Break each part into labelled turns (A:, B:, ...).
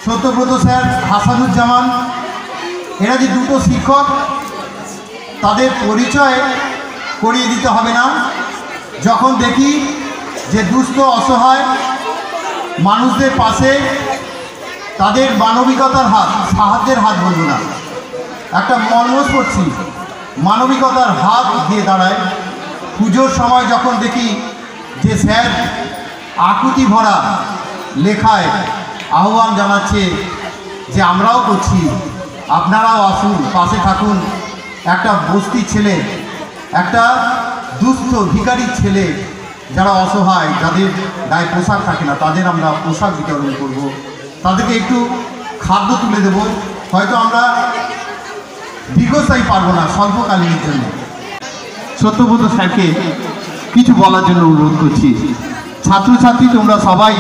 A: Satyabrata sir, Hasanuzzaman, এরা যে দুটো শিক্ষক, তাদের পরিচয় করিয়ে দিতে হবে না। যখন দেখি যে দুস্থ অসহায় মানুষদের পাশে তাদের মানবিকতার হাত, সাহায্যের হাত বলবো না, একটা মর্মস্পর্শী মানবিকতার হাত দিয়ে দাঁড়ায়। পুজোর সময় যখন দেখি যে স্যার আকুতি ভরা লেখায় আহ্বান জানাচ্ছে যে আমরাও করছি, আপনারাও আসুন, পাশে থাকুন। একটা বস্তির ছেলে, একটা দুস্থ ভিখারির ছেলে, যারা অসহায়, যাদের গায়ে পোশাক থাকে না, তাদের আমরা পোশাক বিতরণ করব, তাদেরকে একটু খাদ্য তুলে দেব। হয়তো আমরা দীর্ঘস্থায়ী পারবো না, স্বল্পকালীনের জন্য। সত্যব্রত স্যারকে কিছু বলার জন্য অনুরোধ করছি। ছাত্রছাত্রী তোমরা সবাই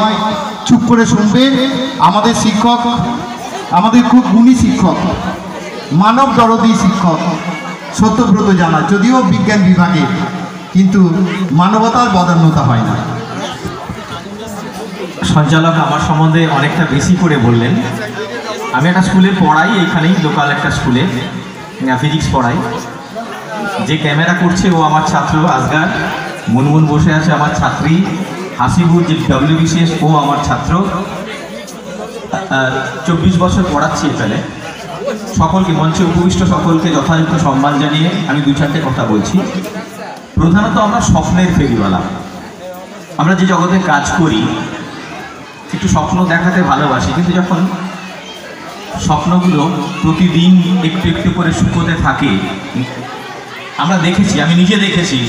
A: চুপ করে শুনবে। আমাদের শিক্ষক, আমাদের খুব গুণী শিক্ষক, মানব দরদী শিক্ষক সত্যব্রত জানা, যদিও বিজ্ঞান বিভাগে, কিন্তু মানবতার বদান্যতা হয় না।
B: সঞ্চালক আমার সম্বন্ধে অনেকটা বেশি করে বললেন। আমি একটা স্কুলে পড়াই, এইখানেই লোকাল একটা স্কুলে ফিজিক্স পড়াই। যে ক্যামেরা করছে ও আমার ছাত্র আজগার, মুনমুন বসে আছে আমার ছাত্রী, হাসিবুর যে WBCS ও আমার ছাত্র। 24 বছর পড়াচ্ছি এখানে। সকলকে, মঞ্চে উপবিষ্ট সকলকে যথাযথ সম্মান জানিয়ে আমি 2-4টে কথা বলছি। প্রধানত আমরা স্বপ্নের ফেরিওয়ালা। আমরা যে জগতে কাজ করি একটু স্বপ্ন দেখাতে ভালোবাসি, কিন্তু যখন স্বপ্নগুলো প্রতিদিন একটু একটু করে শুকোতে থাকে, আমরা দেখেছি, আমি নিজে দেখেছি,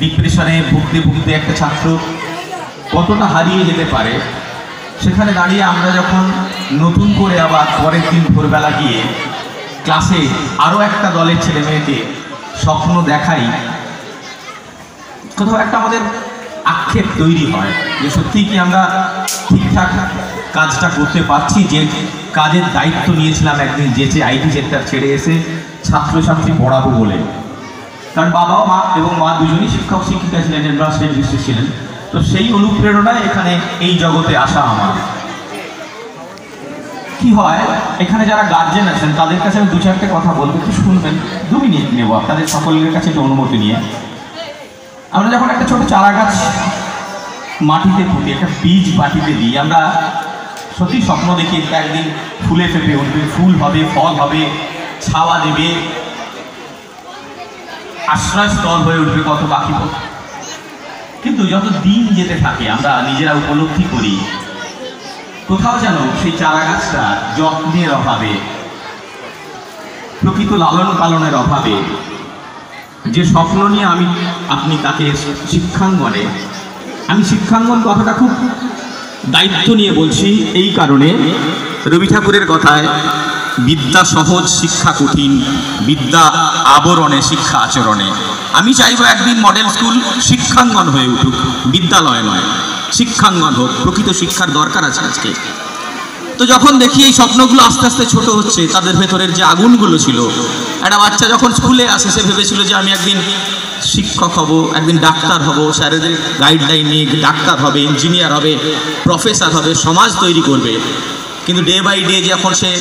B: ডিপ্রেশনে ভুগতে ভুগতে একটা ছাত্র কতটা হারিয়ে যেতে পারে। সেখানে দাঁড়িয়ে আমরা যখন নতুন করে আবার পরের দিন ভোরবেলা গিয়ে ক্লাসে আরও একটা দলের ছেলে মেয়েকে স্বপ্ন দেখাই, কোথাও একটা আমাদের আক্ষেপ তৈরি হয় যে সত্যিই কি আমরা ঠিকঠাক কাজটা করতে পারছি, যে কাজের দায়িত্ব নিয়েছিলাম একদিন যেচে আইটি সেক্টর ছেড়ে এসে ছাত্রছাত্রী পড়াবো বলে। কারণ বাবা মা এবং মা দুজনই শিক্ষক শিক্ষিকা ছিলেন, স্টেট ডিস্ট্রিক্ট ছিলেন। তো সেই অনুপ্রেরণায় এখানে এই জগতে আসা আমার। কি হয়, এখানে যারা গার্জেন আছেন তাদের কাছে আমি 2-4টে কথা বলবো, একটু শুনবেন, 2 মিনিট নেব আপনাদের সকলের কাছে একটু অনুমতি নিয়ে। আমরা যখন একটা ছোট চারা গাছ মাটিতে পুঁতি, একটা বীজ মাটিতে দিই, আমরা সত্যি স্বপ্ন দেখি একদিন ফুলে ফেপে উঠবে, ফুল হবে, ফল হবে, ছাওয়া দেবে, আশ্রয়স্থল হয়ে উঠবে, কত বাকি। কিন্তু যত দিন যেতে থাকে আমরা নিজেরা উপলব্ধি করি কোথাও যেন সেই চারা গাছটা যত্নের অভাবে, প্রকৃত লালন পালনের অভাবে, যে স্বপ্ন নিয়ে আপনি তাকে শিক্ষাঙ্গনে, আমি শিক্ষাঙ্গন কথাটা খুব দায়িত্ব নিয়ে বলছি এই কারণে, রবি ঠাকুরের কথায় বিদ্যা সহজ শিক্ষা কঠিন, বিদ্যা আবরণে শিক্ষা আচরণে। আমি চাইব একদিন মডেল স্কুল শিক্ষাঙ্গন হয়ে উঠুক, বিদ্যালয় নয়, শিক্ষাঙ্গন হোক। প্রকৃত শিক্ষার দরকার আছে আজকে। তো যখন দেখি এই স্বপ্নগুলো আস্তে আস্তে ছোট হচ্ছে, তাদের ভেতরের যে আগুনগুলো ছিল, একটা বাচ্চা যখন স্কুলে আসে সে ভেবেছিল যে আমি একদিন শিক্ষক হব, একদিন ডাক্তার হব, স্যারেদের গাইডলাইন নিয়ে ডাক্তার হবে, ইঞ্জিনিয়ার হবে, প্রফেসর হবে, সমাজ তৈরি করবে। কিন্তু ডে বাই ডে যখন সে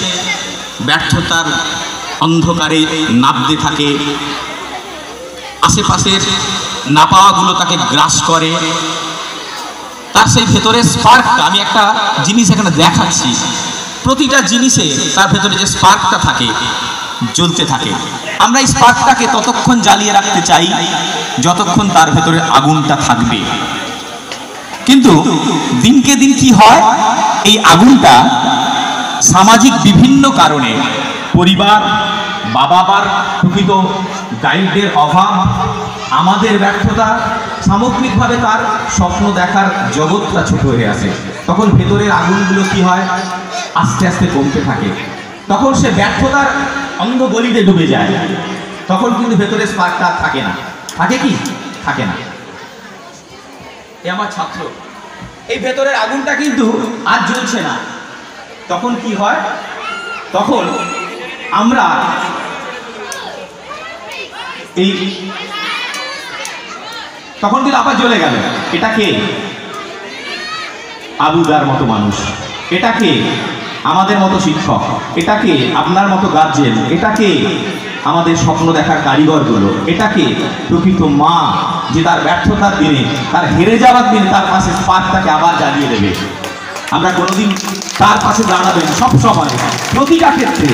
B: ব্যর্থতার অন্ধকারে নাবতে থাকে, আশেপাশের না পাওয়াগুলো তাকে গ্রাস করে, তার সেই ভেতরে স্পার্কটা, আমি একটা জিনিস এখানে দেখাচ্ছি, প্রতিটা জিনিসে তার ভেতরে যে স্পার্কটা থাকে জ্বলতে থাকে। আমরা এই স্পার্কটাকে ততক্ষণ জ্বালিয়ে রাখতে চাই যতক্ষণ তার ভেতরে আগুনটা থাকবে। কিন্তু দিনকে দিন কি হয়, এই আগুনটা সামাজিক বিভিন্ন কারণে, পরিবার, বাবা-মার প্রকৃত গাইডের অভাব, আমাদের ব্যর্থতা, সামগ্রিকভাবে তার স্বপ্ন দেখার জগৎটা ছোট হয়ে আসে। তখন ভেতরের আগুনগুলো কি হয়, আস্তে আস্তে কমতে থাকে। তখন সে ব্যর্থতার অন্ধ গলিতে ডুবে যায়। তখন কিন্তু ভেতরে স্পার্কটা থাকে না। থাকে কি? থাকে না। এ আমার ছাত্র, এই ভেতরের আগুনটা কিন্তু আর জ্বলছে না। তখন কি হয়, তখন আমরা এই তখন কিন্তু আবার জ্বলে গেল। এটা কে? আবুদার মতো মানুষ। এটাকে আমাদের মতো শিক্ষক, এটাকে আপনার মতো গার্জেন, এটাকে আমাদের স্বপ্ন দেখার কারিগরগুলো, এটাকে প্রকৃত মা যে তার ব্যর্থতার দিনে, তার হেরে যাওয়ার দিনে তার পাশে স্পার্কটাকে আবার জ্বালিয়ে দেবে। আমরা কোনোদিন তার পাশে দাঁড়াবেন সব সময়, প্রতিটা ক্ষেত্রে।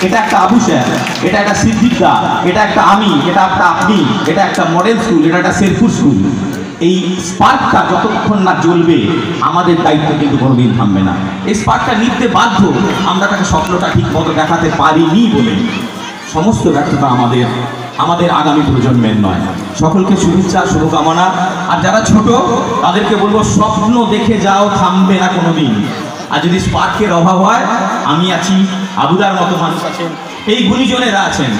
B: এটা একটা আবু স্যার, এটা একটা সিদ্দিকদা, এটা একটা আমি, এটা একটা আপনি, এটা একটা মডেল স্কুল, এটা একটা শেরপুর স্কুল। এই স্পার্কটা যতক্ষণ না জ্বলবে আমাদের দায়িত্ব কিন্তু কোনোদিন থামবে না। এই স্পার্কটা নিতে বাধ্য, আমরা তাকে স্বপ্নটা ঠিক মতো দেখাতে পারিনি বলে। সমস্ত ব্যর্থতা আমাদের আগামী প্রজন্মের নয়। সকলকে শুভেচ্ছা, শুভকামনা। আর যারা ছোট তাদেরকে বলবো, স্বপ্ন দেখে যাও, থামবে না কোনোদিন। আর যদি স্পার্কের অভাব হয়, আমি আছি, আবুদার মতো মানুষ আছেন, এই গুণীজনেরা আছেন,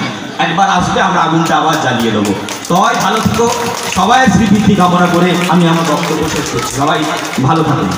B: একবার আসবে, আমরা আগুনটা আবার জ্বালিয়ে দেবো। সবাই ভালো থেকো, সবাই শ্রীবৃদ্ধি কামনা করে আমি আমার বক্তব্য শেষ করছি। সবাই ভালো থাকুন।